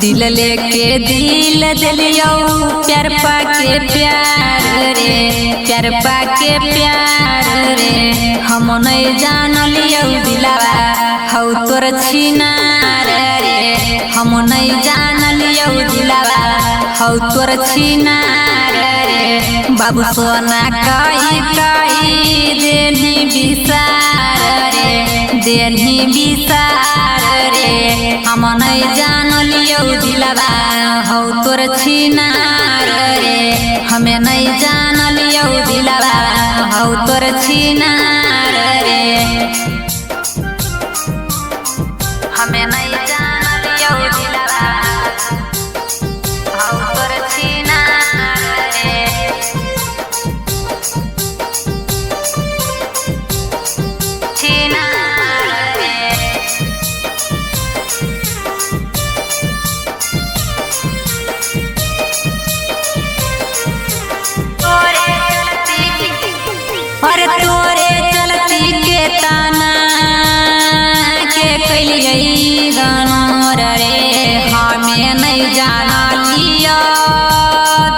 दिल लेके दिल दिलियो प्यार पाके प्यार रे, प्यार पाके प्यार रे। हम नहीं जानलियो दिलावा हौ तोर छिनार रे, हम नहीं जानलियो दिलावा हौ तोर छिनार रे। बाबू सोना कही कही देनी विसार रे, देनी विसार रे। हम नहीं जानलियो दिलावा हौ तोर छिनार रे, हमें नहीं जानलियो दिलावा हौ तोर छिनार रे। हमें नहीं जानलियो दिलावा हौ तोर छिनार रे। और तोरे चलती के ताना के कैलिए गनोर रे। हमें नहीं जाना लियो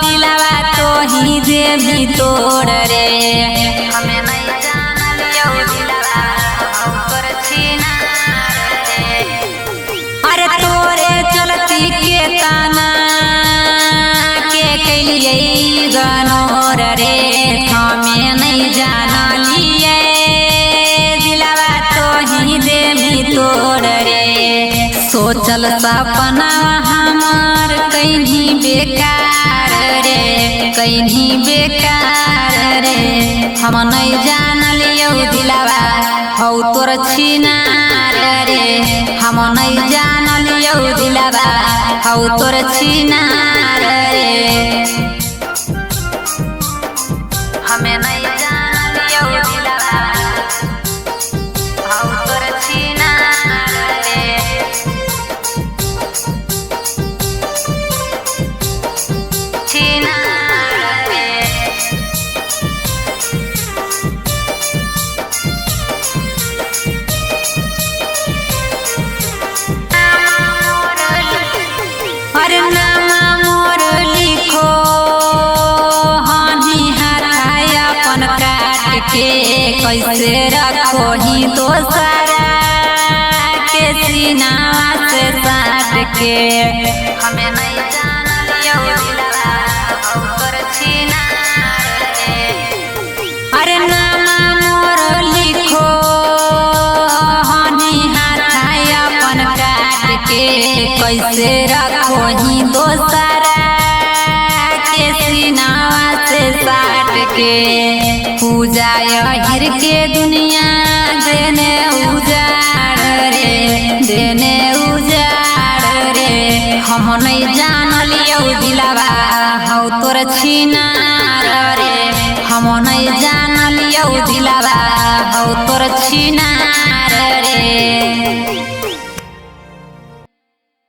दिलावा तो ही देवी तोड़ रे, हमें नहीं जाना लियो दिलावा हौ तोर छिनार रे। अरे तोरे चलती के ताना के कैलिए गनोर रे। हमें नहीं जाना लिए दिलावा तो ही देवी तोड़ रे। सोचल सपना हमार कहीं बेकार रे, कहीं बेकार रे। हम नहीं जानलियो दिलावा हौ तोर छिनार रे, हम नहीं जानलियो दिलावा हौ तोर छिनार रे। हमें नहीं जानलियो दिलावा हौ तोर छिनार रे। छिनार रे। अरे नामा मोर लिखो के कैसे रखो ही दोसरा के सीना से साट के। हमें नहीं जानलियो दिलावा हौ तोर छिनार रे। अरे नामा मोर लिखो हनी हाथ अपन काट के कैसे रखो ही दोसरा के सीना से साट के। पूजा हिर के दुनिया देने उजाड़ रे, देने उजाड़ रे। हम नहीं जानलियो दिलावा हौ तोर छिनार रे, हम नहीं जानलियो दिलावा हौ तोर छिनार।